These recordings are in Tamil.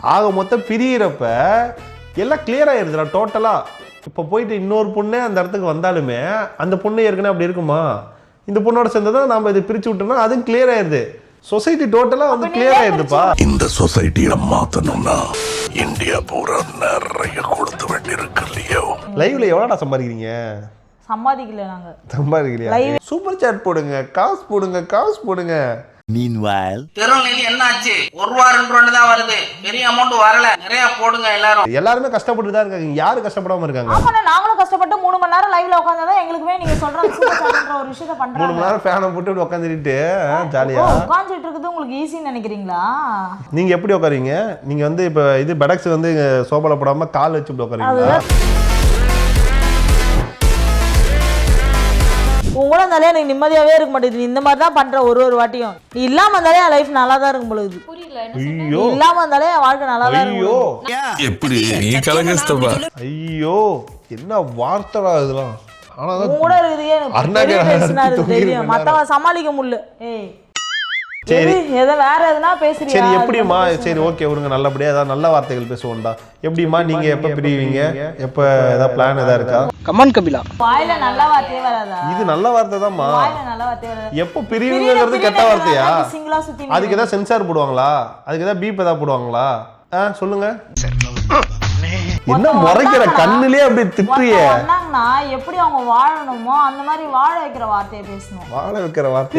ஆக மொத்தம் பிரியறப்ப எல்லாம் கிளியர் ஆயிருதுடா டோட்டலா. இப்போ போயிட்டு இன்னொரு பொண்ணு அந்த இடத்துக்கு வந்தாலுமே அந்த பொண்ணு ஏற்கனவே அப்படி இருக்குமா, இந்த பொண்ணோட சேர்ந்ததான் நாம இதை பிரிச்சு விட்டோம்னா அதுவும் கிளியர் ஆயிருது. சொசைட்டி டோட்டலா வந்து கிளியர் ஆயிருதுப்பா. இந்த சொசைட்டியை மாத்தணும்னா இந்தியா பூரா நிறைய கொடுத்து வேண்டி இருக்கு இல்லையோ. லைவ்ல எவ்வளோடா சம்பாதிக்கிறீங்க? சம்பாதிக்கல நாங்க. சம்பாதிக்கலையா? சூப்பர் சாட் போடுங்க, காசு போடுங்க, காசு போடுங்க. Meanwhile, திருநெல்வேலி என்ன ஆச்சு? ₹1 ₹2 தான் வருது, பெரிய அமௌண்ட் வரல, நிறைய போடுங்க எல்லாரும். எல்லாருமே கஷ்டப்பட்டு தான் இருக்காங்க, யாரு கஷ்டப்படாம இருக்காங்க? ஆமா, நாங்களும் கஷ்டப்பட்டு 3 மணி நேரம் லைவ்ல உட்கார்ந்தா எங்களுக்குமே நீங்க சொல்ற சூப்பர் சாட்ன்ற ஒரு விஷயத்தை 3 பண்றாங்க. மணி நேரம் ஃபேனை போட்டு இப்படி உட்காந்துட்டு ஜாலியா உட்கார்ந்துட்டு இருக்குது உங்களுக்கு ஈஸின்னு நினைக்கிறீங்களா? நீங்க எப்படி உட்காரீங்க? நீங்க வந்து இப்ப இது பெடக்ஸ் வந்து சோபால போடாம கால் வச்சு இப்படி உட்காரீங்களா? உங்கள இருந்தாலே எனக்கு நிம்மதியாவே இருக்க மாட்டேங்குது. இந்த மாதிரி தான் பண்ற ஒரு வாட்டியும். நீ இல்லாம இருந்தாலே என் லைஃப் நல்லா தான் இருக்கும் பொழுது. ஐயோ, இல்லாம இருந்தாலே என் வாழ்க்கை நல்லா தான் இருக்கும். எப்படி நீ கலகஸ்தப்பா? ஐயோ, என்ன வார்த்தைடா இதெல்லாம். ஆனா கூட இருக்குதே எனக்கு தெரியும். மத்தவ சமாளிக்க முடியல. ஏய் சரி, ஏதோ வேற எதுனா பேசுறீங்க. சரி, எப்படிமா? சரி, ஓகே, விடுங்க. நல்லபடியா ஏதாவது நல்ல வார்த்தைகள் பேசுவோம்டா. எப்படிமா நீங்க எப்ப பிரிவீங்க? எப்ப ஏதாவது பிளான் ஏதாவது இருக்கா? கமான் கபிலா. வாயில நல்ல வார்த்தையே வராதா? இது நல்ல வார்த்தை தான்மா. வாயில நல்ல வார்த்தையே வராதா? எப்ப பிரிவீங்கிறது கெட்ட வார்த்தையா? சிங்கிளா சுத்தி அதுக்கு ஏதாவது சென்சார் போடுவாங்களா? அதுக்கு ஏதாவது பீப் ஏதாவது போடுவாங்களா? சொல்லுங்க. என்ன முறைக்கிற கண்ணுலயே அப்படி திட்டுறியே? அண்ணாங்கனா எப்படி அவங்க வாழணுமோ அந்த மாதிரி வாழ வைக்கிற வார்த்தையை பேசணும். வாழ வைக்கிற வார்த்தை.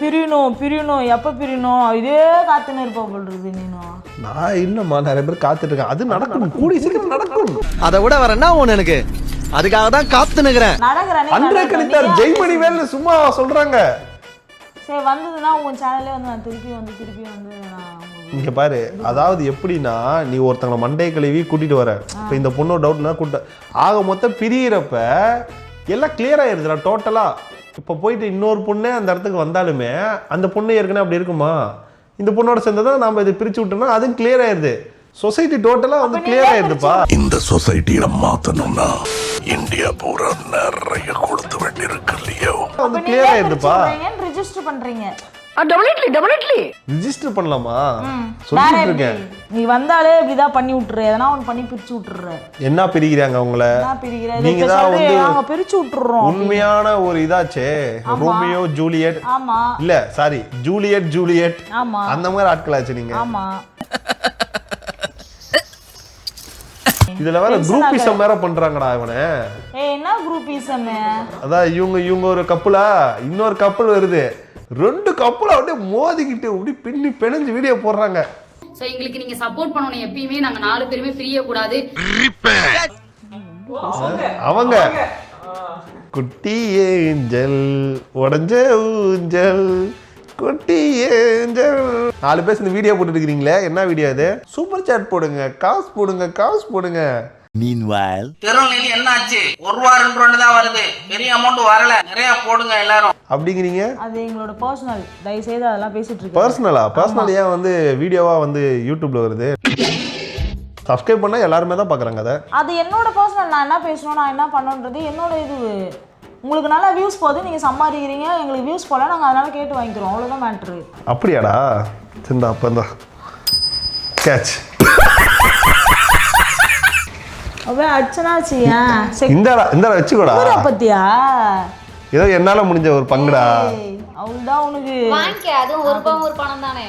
பிரியணும் எப்ப பிரியணும் இதே காத்துன்னு இருப்ப போல்றது. நீனும் நான் இல்லம்மா, நிறைய பேர் காத்துட்டு இருக்கேன். அது நடக்கும், கூடி சீக்கிரம் நடக்கும். அதை விட வர என்ன ஒண்ணு எனக்கு, அதுக்காக தான் காத்து நிக்கிறேன். அன்றே கணித்தார் ஜெய்மணி வேலை சும்மா சொல்றாங்க. சரி, வந்ததுன்னா உங்க சேனல்லே வந்து நான் திருப்பி வந்து நான் இங்க பாரு, அதாவது எப்படின்னா நீ ஒருத்தங்களை மண்டையை கழுவி கூட்டிட்டு வர. இப்போ இந்த பொண்ணோட டவுட்னா ஆக மொத்தம் பிரியறப்ப எல்லாம் கிளியர் ஆயிருதுடா டோட்டலா. இப்போ போயிட்டு இன்னொரு பொண்ணு அந்த இடத்துக்கு வந்தாலுமே அந்த பொண்ணு ஏற்கனவே அப்படி இருக்குமா, இந்த பொண்ணோட சேர்ந்ததான் நாம இதை பிரிச்சு விட்டோம்னா அதுவும் கிளியர் ஆயிருது. சொசைட்டி டோட்டலா வந்து கிளியர் ஆயிருதுப்பா. இந்த சொசைட்டியை மாத்தணும்னா இந்தியா பூரா நிறைய கொடுத்து வேண்டி இருக்கு இல்லையோ. வந்து கிளியர் ஆயிருதுப்பா. ரெஜிஸ்டர் பண்றீங்க. ரிஜிஸ்டர் பண்ணலாமா? சொல்லிட்டு இருக்கேன். நீ வந்தாலே இப்படிதான் பண்ணி விட்டுற, எதனா ஒன்னு பண்ணி பிரிச்சு விட்டுற. என்ன பிரிக்கிறாங்க அவங்கள? நீங்க தான் வந்து நாங்க பிரிச்சு விட்டுறோம். உண்மையான ஒரு இதாச்சே, ரோமியோ ஜூலியட். ஆமா, இல்ல சாரி, ஜூலியட். ஆமா, அந்த மாதிரி ஆட்களாச்சு நீங்க. ஆமா. இதுல வேற குரூப்பிசம் வேற பண்றாங்கடா இவனே. என்ன குரூப்பிசம்? அதான் இவங்க ஒரு கப்புலா, இன்னொரு கப்பல் வருது, 2 கப்பல் அப்படியே மோதிக்கிட்டு அப்படி பின்னி பிணைஞ்சு வீடியோ போடுறாங்க. சோ எங்களுக்கு நீங்க சப்போர்ட் பண்ணணும். எப்பயுமே நாங்க 4 பேருமே பிரிய கூடாது. அவங்க குட்டி ஏஞ்சல் உடஞ்ச ஊஞ்சல் குட்டி ஏஞ்சல் 4 பேர் இந்த வீடியோ போட்டு இருக்கீங்களே, என்ன வீடியோ அது? சூப்பர் சாட் போடுங்க, காசு போடுங்க, காசு போடுங்க. meanwhile, திருநெல்வேலி என்ன ஆச்சு? ₹1 ₹2 தான் வருது, பெரிய அமௌண்ட் வரல, நிறைய போடுங்க எல்லாரும். அப்படிங்கிறீங்க? அது எங்களோட பர்சனல். தயவு செய்து அதெல்லாம் பேசிட்டு இருக்கீங்க. பர்சனல் ஏன் வந்து வீடியோவா வந்து யூடியூப்ல வருது? சப்ஸ்கிரைப் பண்ணா எல்லாருமே தான் பாக்குறாங்க அதை. அது என்னோட பர்சனல். நான் என்ன பேசணும், நான் என்ன பண்ணணுன்றது என்னோட இது. உங்களுக்கு நல்லா வியூஸ் போகுது, நீங்க சம்பாதிக்கிறீங்க, எங்களுக்கு வியூஸ் போல, நாங்க அதனால கேட்டு வாங்கிக்கிறோம், அவ்வளவுதான் மேட்ரு. அப்படியாடா? சிந்தா அப்பந்தா கேட்ச். அவ அச்சனாச்சு. இந்த வச்சுக்கோடா. பத்தியா ஏதோ என்னால முடிஞ்ச ஒரு பங்குடா. அவள்தான் உனக்கு வாங்கிக்க, அதுவும் ஒரு பணம் தானே.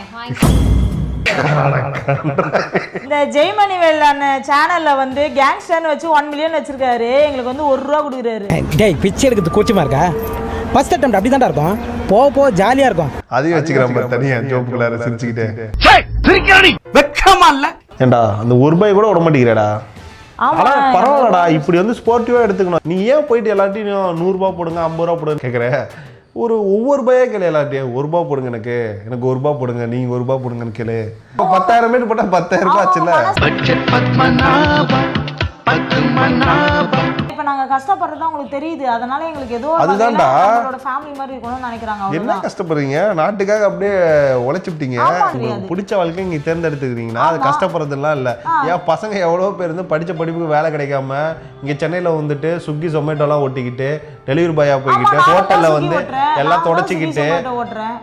இந்த ஜெய்மணி வேலான சேனல்ல வந்து கேங்ஸ்டர்னு வச்சு 1 மில்லியன் வச்சிருக்காரு. எங்களுக்கு வந்து ₹1 கொடுக்குறாரு. டேய், பிச்சை எடுக்கிறது கூச்சமா இருக்கா? ஃபர்ஸ்ட் அட்டெம்ப்ட் அப்படி தான்டா இருக்கும். போ ஜாலியா இருக்கும். அதையும் வச்சுக்கிறேன் தனியா ஜோப்புக்குள்ளார சிரிச்சுக்கிட்டே. வெக்கமா இல்ல? ஏண்டா அந்த ₹1 கூட விட மாட்டேங்கிறடா. ஆனா பரவாயில்லடா, இப்படி வந்து ஸ்போர்ட்டிவா எடுத்துக்கணும். நீ ஏன் போயிட்டு எல்லாத்தையும் ₹100 போடுங்க, ₹50 போடுங்க கேட்குற? ஒவ்வொரு பையா கேளு எல்லாத்தையும். ₹1 போடுங்க, எனக்கு ₹1 போடுங்க, நீங்க ₹1 போடுங்கன்னு கேளு. 10,000 போட்டா ₹10,000 ஆச்சுல்ல. இப்ப இப்போ நாங்க கஷ்டப்படுறது உங்களுக்கு தெரியுது, அதனால எங்களுக்கு ஏதோ அதுதான்டா. நம்மளோட ஃபேமிலி மாதிரி இருக்கணும்னு நினைக்கிறாங்க. என்ன அவ்வளவுதான். கஷ்டப்படுறீங்க? நாட்டுக்காக அப்படியே உழைச்சிட்டீங்க. ஆமா, உங்களுக்கு பிடிச்ச வாழ்க்கை நீங்க தேர்ந்தெடுத்துக்கிறீங்கன்னா அது கஷ்டப்படுறதுலாம் இல்லை. ஏன் பசங்க எவ்வளோ பேர் வந்து படிச்ச படிப்புக்கு வேலை கிடைக்காம இங்க சென்னையில வந்துட்டு ஸ்விக்கி ஜொமேட்டோலாம் ஓட்டிக்கிட்டு டெலிவரி பாயா போய்கிட்டு ஹோட்டல்ல வந்து எல்லாம் தொடச்சிக்கிட்டு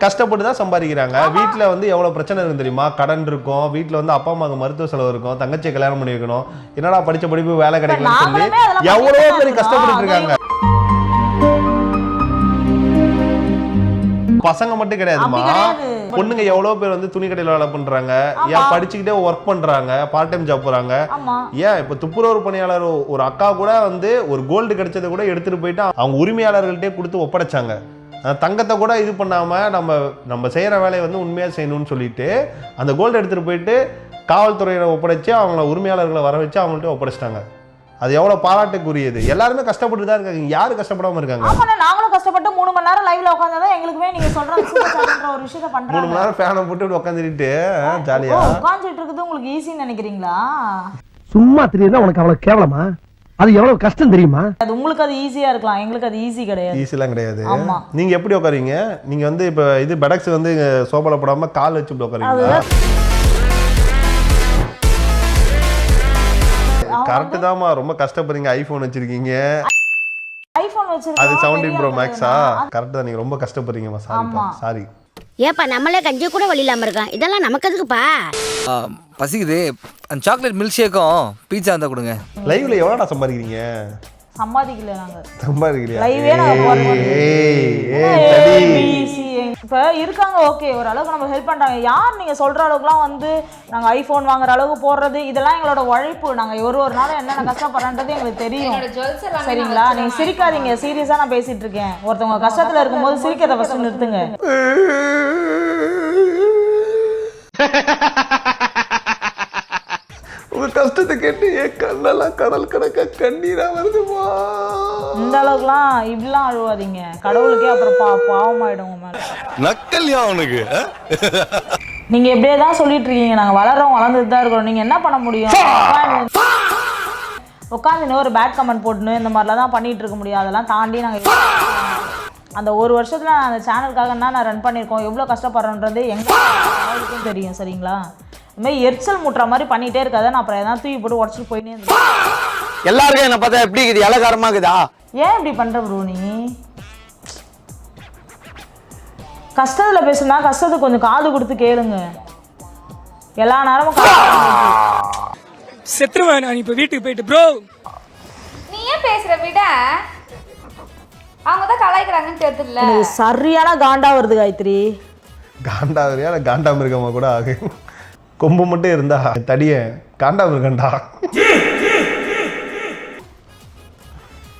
கஷ்டப்பட்டு தான் சம்பாதிக்கிறாங்க. வீட்டில் வந்து எவ்வளோ பிரச்சனை இருக்கு தெரியுமா? கடன் இருக்கும், வீட்டில் வந்து அப்பா அம்மாவுக்கு மருத்துவ செலவு இருக்கும், தங்கச்சியை கல்யாணம் பண்ணி வைக்கணும், என்னடா படிச்ச படிப்பு வேலை கிடைக்கலன்னு சொல்லி எவ்வளோ பேர் கஷ்டப்பட்டு இருக்காங்க. பசங்க மட்டும் கிடையாதுமா, பொண்ணுங்க எவ்வளவு பேர் வந்து துணி கடையில வேலை பண்றாங்க, ஏன் படிச்சுக்கிட்டே ஒர்க் பண்றாங்க, பார்ட் டைம் ஜாப் போறாங்க. ஏன் இப்ப துப்புரவு பணியாளர் ஒரு அக்கா கூட வந்து ஒரு கோல்டு கிடைச்சதை கூட எடுத்துட்டு போயிட்டு அவங்க உரிமையாளர்கள்ட்டே கொடுத்து ஒப்படைச்சாங்க. தங்கத்தை கூட இது பண்ணாம நம்ம செய்யற வேலையை வந்து உண்மையா செய்யணும்னு சொல்லிட்டு அந்த கோல்டு எடுத்துட்டு போயிட்டு காவல்துறையில ஒப்படைச்சு அவங்கள உரிமையாளர்களை வர வச்சு அவங்கள்ட்ட ஒப்படைச்சிட்டாங்க. அது எவ்வளவு பாராட்டுக்குரியது. எல்லாருமே கஷ்டப்பட்டு தான் இருக்காங்க, யாரு கஷ்டப்படாம இருக்காங்க? ஆமாண்ணா, நாங்களும் கஷ்டப்பட்டு 3 மணி நேரம் லைவ்ல உட்கார்ந்தா எங்களுக்குமே நீங்க சொல்ற ஒரு விஷயத்தை பண்றாங்க. 3 மணி நேரம் ஃபேனை போட்டு உட்காந்துட்டு ஜாலியா உட்கார்ந்துட்டு இருக்குது உங்களுக்கு ஈஸின்னு நினைக்கிறீங்களா? சும்மா தெரியுதா உனக்கு அவ்வளவு கேவலமா? அது எவ்வளவு கஷ்டம் தெரியுமா? அது உங்களுக்கு அது ஈஸியா இருக்கலாம், எங்களுக்கு அது ஈஸி கிடையாது. ஈஸிலாம் கிடையாது. ஆமா. நீங்க எப்படி உட்காரீங்க? நீங்க வந்து இப்ப இது பெடக்ஸ் வந்து சோபால போடாம கால் வச்சு உட்காரீங்களா? கரெக்ட் தான்மா, ரொம்ப கஷ்டப்படுறீங்க. ஐபோன் வச்சிருக்கீங்க, ஐபோன் வச்சிருக்கீங்க, அது 17 Pro Maxஆ? கரெக்ட் தான், நீங்க ரொம்ப கஷ்டப்படுறீங்கம்மா. சாரிப்பா, சாரி. ஏப்பா நம்மளே கஞ்சி கூட வழி இல்லாம இருக்கான், இதெல்லாம் நமக்கு எதுக்குப்பா? பசிக்குது, அந்த சாக்லேட் மில்க் ஷேக்கும் பீட்சா இருந்தா கொடுங்க. லைவ்ல எவ்வளோடா சம்பாதிக்கிறீங்க? சம்பாதிக்கல நாங்க. சம்பாதிக்கலையா? லைவே நாங்க போறோம். இப்ப இருக்காங்க ஓகே, ஒரு அளவுக்கு நம்ம ஹெல்ப் பண்றாங்க. யார் நீங்க சொல்ற அளவுக்குலாம் வந்து நாங்க ஐபோன் வாங்குற அளவுக்கு போடுறது இதெல்லாம் எங்களோட உழைப்பு. நாங்க ஒரு நாளும் என்னென்ன கஷ்டப்படுறன்றது எங்களுக்கு தெரியும். சரிங்களா? நீங்க சிரிக்காதீங்க, சீரியஸா நான் பேசிட்டு இருக்கேன். ஒருத்தவங்க கஷ்டத்துல இருக்கும்போது சிரிக்கிறத ஃபர்ஸ்ட் நிறுத்துங்க. உங்க கஷ்டத்தை கேட்டு என் கண்ணெல்லாம் கடல் கணக்க கண்ணீரா வருதுமா. இந்த அளவுக்குலாம் இப்படிலாம் அழுவாதீங்க, கடவுளுக்கே அப்புறம் பாவமாயிடும் உங்க மேல. நக்கல்யா அவனுக்கு. நீங்க எப்படியே தான் சொல்லிட்டு இருக்கீங்க, நாங்க வளர்ந்துட்டு தான் இருக்கிறோம். நீங்க என்ன பண்ண முடியும்? உட்காந்து ஒரு பேட் கமெண்ட் போட்டுன்னு இந்த மாதிரிலாம் தான் பண்ணிட்டு இருக்க முடியும். அதெல்லாம் தாண்டி நாங்கள் அந்த ஒரு வருஷத்துல அந்த சேனலுக்காக நான் ரன் பண்ணியிருக்கோம், எவ்வளோ கஷ்டப்படுறோன்றது எங்களுக்கும் தெரியும். சரிங்களா? இந்த மாதிரி எரிச்சல் முட்டுற மாதிரி பண்ணிட்டே இருக்காத, நான் அப்புறம் எதாவது தூக்கி போட்டு உடச்சிட்டு போயினே இருந்தேன். எல்லாருக்கும் என்ன பார்த்தா எப்படி இருக்குது? இலகாரமா இருக்குதா? ஏன் இப்படி பண்ற ப்ரோ? நீ கஷ்டத்துல பேசுனா கஷ்டத்துக்கு கொஞ்சம் காது கொடுத்து கேளுங்க. எல்லா நேரமும் செத்துருவேன் நான் இப்ப வீட்டுக்கு போயிட்டு. ப்ரோ நீ ஏன் பேசுற விட அவங்க தான் கலாய்க்கிறாங்கன்னு தெரியல. சரியான காண்டா வருது காயத்ரி. காண்டாவரியா இல்லை காண்டாம இருக்கமா கூட ஆகு. கொம்பு மட்டும் இருந்தா தடிய காண்டாம இருக்கண்டா.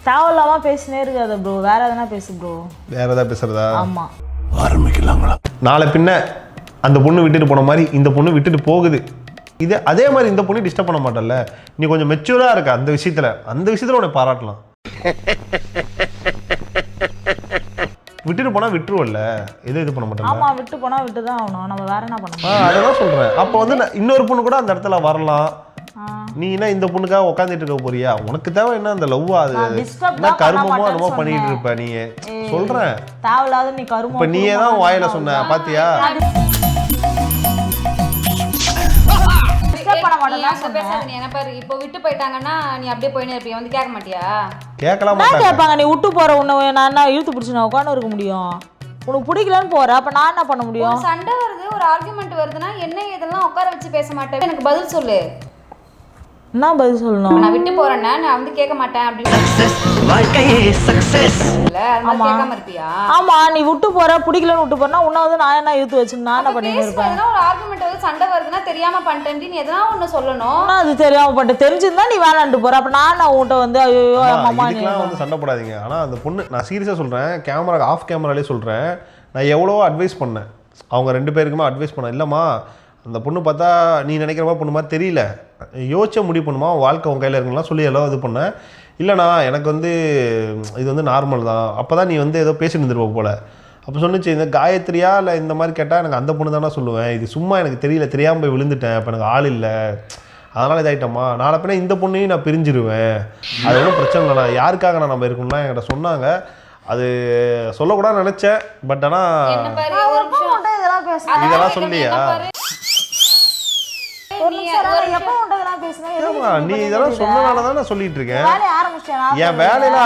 தேவையில்லாம பேசினே இருக்காது ப்ரோ, வேற எதனா பேசு ப்ரோ. வேற ஏதாவது பேசுறதா? ஆமா. ஆரம்பிக்கலாங்களா? நாளை பின்ன அந்த பொண்ணு விட்டுட்டு போன மாதிரி இந்த பொண்ணு விட்டுட்டு போகுது. அதே மாதிரி இந்த பொண்ணு டிஸ்டர்ப் பண்ண மாட்டல. நீ கொஞ்சம் மெச்சூரா இருக்க அந்த விஷயத்துல உன்னை பாராட்டலாம். விட்டுட்டு போனா விட்டுருவல்ல, இது பண்ண மாட்டேன். ஆமா, விட்டு போனா விட்டு தான் ஆகணும், நம்ம வேற என்ன பண்ணணும்? அதான் சொல்றேன். அப்போ வந்து இன்னொரு பொண்ணு கூட அந்த இடத்துல வரலாம். நீ என்ன இந்த பொண்ணுக்காக உட்காந்துட்டு இருக்க போறியா? உனக்கு தேவை என்ன அந்த லவ்? அது என்ன கருமமோ என்னமோ பண்ணிட்டு இருப்ப நீ. சொல்றேன் தேவையில்லாத நீ கருமம். இப்ப நீயே தான் வாயில சொன்ன பாத்தியா? இப்போ விட்டு போயிட்டாங்கன்னா நீ அப்படியே போயினே இருப்பியா? வந்து கேட்க மாட்டியா? கேட்கலாம் கேட்பாங்க. நீ விட்டு போற உன்னை நான் என்ன இழுத்து பிடிச்சி நான் உட்காந்து இருக்க முடியும்? உனக்கு பிடிக்கலன்னு போற, அப்ப நான் என்ன பண்ண முடியும்? சண்டை வருது, ஒரு ஆர்குமெண்ட் வருதுன்னா என்ன இதெல்லாம் உட்கார வச்சு பேச மாட்டேன். எனக்கு பதில் சொல்லு. என்ன பதில் சொல்லணும்? நான் விட்டு போறேன்னா நான் வந்து கேட்க மாட்டேன் அப்படின்னு. ஆமா, நீ விட்டு போற, பிடிக்கலன்னு விட்டு போறனா உன்ன வந்து நான் என்ன இழுத்து வச்சு நான் என்ன பண்ணிட்டு இருப்பேன்? ஒரு ஆர்குமெண்ட் வந்து சண்டை வருதுன்னா தெரியாம பண்ணிட்டேன் நீ எதனா ஒண்ணு சொல்லணும். அது தெரியாம பண்ணிட்டு தெரிஞ்சிருந்தா நீ வேணான்ட்டு போற, அப்ப நான் உன்கிட்ட வந்து ஐயோ அம்மா நீ வந்து சண்டை போடாதீங்க. ஆனா அந்த பொண்ணு, நான் சீரியஸா சொல்றேன், கேமரா ஆஃப் கேமராலே சொல்றேன், நான் எவ்வளவோ அட்வைஸ் பண்ணேன். அவங்க 2 பேருக்குமே அட்வைஸ் பண்ணேன். இல்லம்மா, அந்த பொண்ணு பார்த்தா நீ நினைக்கிற மாதிரி பொண்ணு மாதிரி தெரியல, யோசிச்சா முடிவு பண்ணுமா, வாழ்க்கை உன் கையில் இருக்குலாம் சொல்லி எல்லாம் இது பண்ணேன். இல்லைண்ணா எனக்கு வந்து இது வந்து நார்மல் தான். அப்போ தான் நீ வந்து ஏதோ பேசிட்டு இருந்துருப்ப போல். அப்போ சொன்னிச்சு, இந்த காயத்ரியா இல்லை இந்த மாதிரி கேட்டால் எனக்கு அந்த பொண்ணு தானே சொல்லுவேன். இது சும்மா எனக்கு தெரியல, தெரியாமல் போய் விழுந்துட்டேன், அப்போ எனக்கு ஆள் இல்லை அதனால இதாயிட்டோமா, நாளை பின்ன இந்த பொண்ணையும் நான் பிரிஞ்சிருவேன், அது ஒன்றும் பிரச்சனை இல்லை, நான் யாருக்காக நான் நம்ம இருக்கணும்லாம் என்கிட்ட சொன்னாங்க. அது சொல்லக்கூடாதுன்னு நினைச்சேன், பட் ஆனால் இதெல்லாம் சொல்லியா நீ இதெல்லாம் சொன்னனால தான் நான் சொல்லிட்டு இருக்கேன். என் வேலையில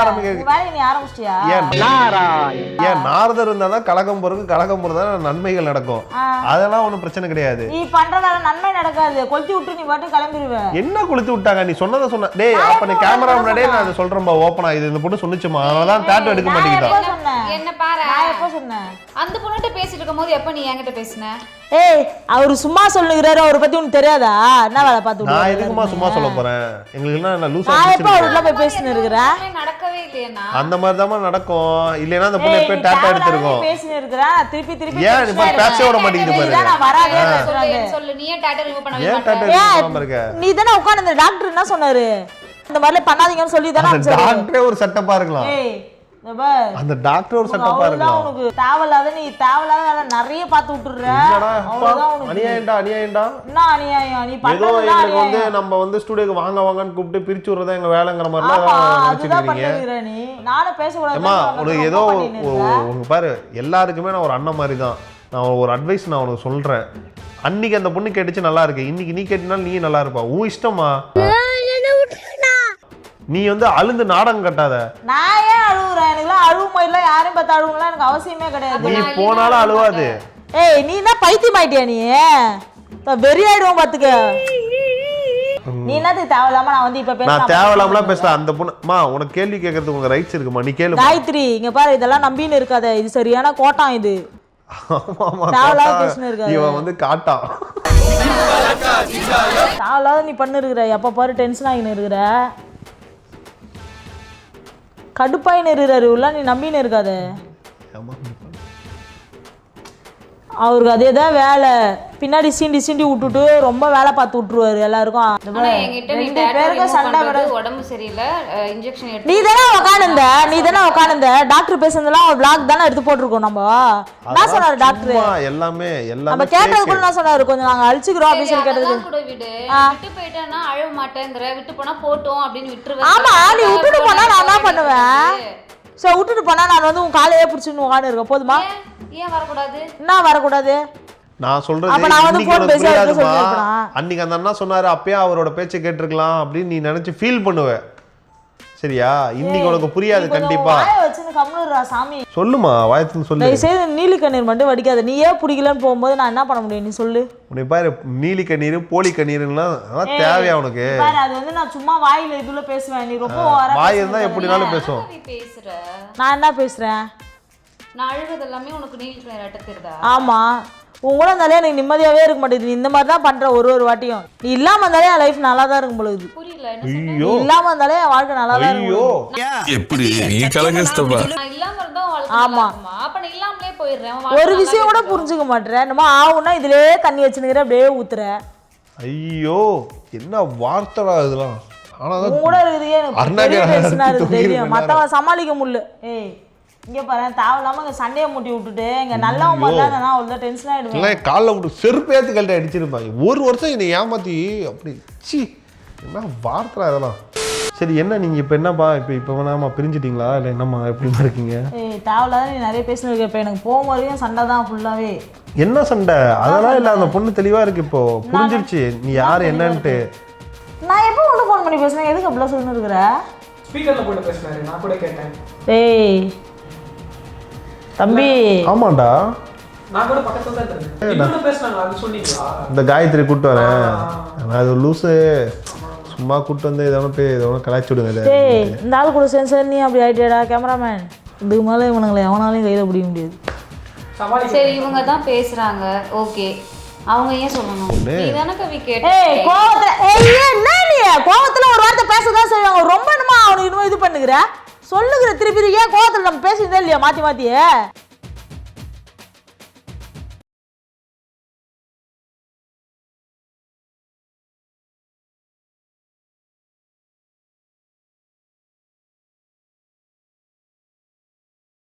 ஏன் நாரதர் இருந்தாதான் கலகம் பொறுக்கு, கலகம் பொறுதான் நன்மைகள் நடக்கும், அதெல்லாம் ஒண்ணும் பிரச்சனை கிடையாது. நீ பண்றதால நன்மை நடக்காது, கொளுத்தி விட்டு நீ பாட்டு கிளம்பிடுவேன். என்ன கொளுத்தி விட்டாங்க? நீ சொன்னதை சொன்ன. டேய் அப்ப நீ கேமரா முன்னாடியே நான் அதை சொல்றேன்பா ஓப்பனா, இது இந்த பொண்ணு சொன்னிச்சுமா, அதனாலதான் டாட்டூ எடுக்க மாட்டேங்குதா. என்ன பாரு, நான் எப்போ சொன்னேன்? அந்த பொண்ணுகிட்ட பேசிட்டு இருக்கும்போது எப்ப நீ என்கிட்ட பேசின? ஏய் அவரு சும்மா சொல்லுகிறாரு, அவரை பத்தி உனக்கு தெரியாதா? என்ன வேலை பார்த்து நான் எதுக்குமா சும்மா சொல்ல போறேன்? எங்களுக்கு என்ன லூசா நான் எப்போ அவர்ல போய் பேசிட்டு இருக்கிறேன்? நடக்கவே இல்லையா? அந்த மாதிரி தான் நடக்கும். இல்லனா அந்த பொண்ணு எப்ப டாட்டா எடுத்துறோம். பேசிட்டு இருக்கறேன் திருப்பி திருப்பி. ஏன் நீ பேச விட மாட்டீங்க பாரு. நான் வராதே சொல்றேன். சொல்லு, நீ ஏன் டாட்டா ரிமூவ் பண்ணவே மாட்டே? ஏன் டாட்டா ரிமூவ் பண்ணாம இருக்க? நீ தான உட்கார்ந்து டாக்டர் என்ன சொன்னாரு? இந்த மாதிரி பண்ணாதீங்கன்னு சொல்லி தான அந்த டாக்டரே ஒரு செட்டப்பா இருக்கலாம். ஏய் அந்த டாக்டர் ஒரு செட்டப்பா இருக்கலாம். உனக்கு தேவலாத நீ தேவலாத வேலை நிறைய பார்த்து விட்டுற. அநியாயம்டா அநியாயம்டா. என்ன அநியாயம்? நீ ஏதோ எங்களுக்கு வந்து நம்ம வந்து ஸ்டுடியோக்கு வாங்கன்னு கூப்பிட்டு பிரிச்சு விடுறதா எங்க வேலைங்கிற மாதிரிலாம் நினைச்சிருக்கீங்க. நீ நானும் பேசக்கூடாது. அம்மா உனக்கு ஏதோ உனக்கு பாரு, எல்லாருக்குமே நான் ஒரு அண்ணன் மாதிரி தான். நான் ஒரு அட்வைஸ் நான் உனக்கு சொல்றேன். அன்னைக்கு அந்த பொண்ணு கேட்டுச்சு நல்லா இருக்கு, இன்னைக்கு நீ கேட்டினாலும் நீ நல்லா இருப்பா. உன் இஷ்டமா. நீ வந்து அழுந்து நாடகம் கட்டாத. நான் ஏன் அழுவுறேன்? எனக்குலாம் அழுவு மாதிரிலாம் யாரையும் பார்த்து அழுவுலாம் எனக்கு அவசியமே கிடையாது. நீ போனாலும் அழுவாது. ஏய் நீ என்ன பைத்தியம் ஆயிட்டியா? நீ வெறி ஆயிடுவோம் பாத்துக்க. நீ என்னத்துக்கு தேவையில்லாம நான் வந்து இப்ப பேச? நான் தேவையில்லாமலாம் பேசல. அந்த பொண்ணுமா உனக்கு கேள்வி கேட்கறதுக்கு உங்க ரைட்ஸ் இருக்குமா? நீ கேளு. காயத்ரி இங்க பாரு, இதெல்லாம் நம்பின்னு இருக்காத, இது சரியான கோட்டம். இது தேவையில்லாத பேசினு இருக்காது. இவன் வந்து காட்டான். தேவையில்லாத நீ பண்ணு இருக்கிற, எப்ப பாரு டென்ஷன் ஆகின்னு இருக்கிற, கடுப்பாயின்னு இருக்கிறாரு. உள்ள நீ நம்பின்னு இருக்காத. அவருக்கு அதே தான் வேலை, பின்னாடி சீண்டி சீண்டி விட்டுட்டு ரொம்ப வேலை பார்த்து விட்டுருவாரு எல்லாருக்கும். உடம்பு சரியில்லை, இன்ஜெக்ஷன் நீ தானே உட்காந்துந்த டாக்டர் பேசுனதெல்லாம் vlog தானே எடுத்து போட்டிருக்கோம். நம்ம என்ன சொன்னாரு டாக்டர்? எல்லாமே நம்ம கேட்டது கூட என்ன சொன்னாரு? கொஞ்சம் நாங்க அழிச்சுக்கிறோம் அப்படின்னு சொல்லி கேட்டது கூட விடு, விட்டு போயிட்டேன்னா அழ மாட்டேங்கிற, விட்டு போனா போட்டோம் அப்படின்னு விட்டுருவேன். ஆமா நீ விட்டுட்டு போனா நான் என்ன பண்ணுவேன்? சோ விட்டுட்டு போனா நான் வந்து உன் காலையே பிடிச்சின்னு உட்காந்து இருக்கேன். போதுமா? ஏன் வரக்கூடாது? என்ன வரக்கூடாது? நான் சொல்றது அன்னைக்கு அந்த அண்ணா சொன்னாரு, அப்பயே அவரோட பேச்சை கேட்டிருக்கலாம் அப்படின்னு நீ நினைச்சு ஃபீல் பண்ணுவ. சரியா? இன்னைக்கு உனக்கு புரியாது கண்டிப்பா. சொல்லுமா, வாயத்துல சொல்லு. செய்து நீலி கண்ணீர் மட்டும் வடிக்காத. நீ ஏன் பிடிக்கலன்னு போகும்போது நான் என்ன பண்ண முடியும்? நீ சொல்லு. உன்னை பாரு, நீலி கண்ணீர் போலி கண்ணீர்லாம் தேவையா உனக்கு? அது வந்து நான் சும்மா வாயில இதுல பேசுவேன். நீ ரொம்ப வாய் இருந்தா எப்படினாலும் பேசுவோம். நான் என்ன பேசுறேன்? நான் அழுகிறது எல்லாமே உனக்கு நீலி கண்ணீர் அட்டத்துறதா? ஆமா, உன் கூட இருந்தாலே எனக்கு நிம்மதியாவே இருக்க மாட்டேங்குது. நீ இந்த மாதிரி தான் பண்ற ஒரு வாட்டியும். நீ இல்லாம இருந்தாலே என் லைஃப் நல்லா தான் இருக்கும் பொழுது. புரியல. ஐயோ, இல்லாம இருந்தாலே என் வாழ்க்கை நல்லா தான் இருக்கும். ஐயோ எப்படி நீ கலங்கஸ்தப்பா. நான் இல்லாம இருந்தா வாழ்க்கை ஆமா. அப்ப நான் இல்லாமலே போயிடுறேன். ஒரு விஷயம் கூட புரிஞ்சுக்க மாட்டேற. நம்ம ஆவுன்னா இதுலயே தண்ணி வச்சுனுங்கிற அப்படியே ஊத்துற. ஐயோ என்ன வார்த்தைடா இதெல்லாம். ஆனா கூட இருக்குதே எனக்கு தெரியும். மத்தவ சமாளிக்க முடியல. ஏய் இங்க பாரு, தேவையில்லாம இங்க சண்டையை மூட்டி விட்டுட்டு இங்க நல்லவன் மாதிரிலாம் நான் அவ்வளோ டென்ஷன் ஆயிடுவேன். காலில் விட்டு செருப்பேத்து கழட்டி அடிச்சிருப்பாங்க. ஒரு வருஷம் என்னை ஏமாத்தி அப்படி சி என்ன வார்த்தை இதெல்லாம். சரி என்ன நீங்க இப்ப என்னப்பா இப்ப வேணாமா பிரிஞ்சிட்டீங்களா இல்லை என்னம்மா எப்படிமா இருக்கீங்க? ஏய் தேவையில்லாத நீ நிறைய பேசினிருக்க. இப்போ எனக்கு போகும்போதையும் சண்டை தான் ஃபுல்லாவே. என்ன சண்டை? அதெல்லாம் இல்லை, அந்த பொண்ணு தெளிவா இருக்கு, இப்போ புரிஞ்சிருச்சு நீ யாரு என்னன்ட்டு. நான் எப்போ உள்ள ஃபோன் பண்ணி பேசுனேன்? எதுக்கு அப்படிலாம் சொல்லிட்டு இருக்கிற? ஸ்பீக்கர்ல போட்டு பேசுனாரு, நான் கூட கேட்டேன். ஏய் தம்பி. ஆமாண்டா, நான் கூட பக்கத்துல தான் இருந்தேன். நீங்க பேசுனாங்க, அது சொன்னீங்களா? இந்த காயத்ரி கூட்டு வரேன், நான் அது லூசு சும்மா கூட்டு வந்து ஏதோ கலாய்ச்சி விடுங்க. ஏய் இந்த ஆள் கூட சென்சர் நீ அப்படி ஆயிட்டேடா கேமராமேன். இதுக்கு மேலே இவனுங்களை எவனாலையும் கையில் பிடிக்க முடியாது. சரி இவங்க தான் பேசுறாங்க, ஓகே. அவங்க ஏன் சொல்லணும்? நீ தானே கவி கேட்ட. ஏய் கோவத்துல என்ன நீ கோவத்துல ஒரு வார்த்தை பேசதான் செய்வாங்க. ரொம்ப என்னமா அவனுக்கு இன்னும் இது பண்ணுகிற சொல்லுகிற திருப்பி. ஏன் கோவத்துல நம்ம பேசுறதே இல்லையா மாத்தி மாத்தியே?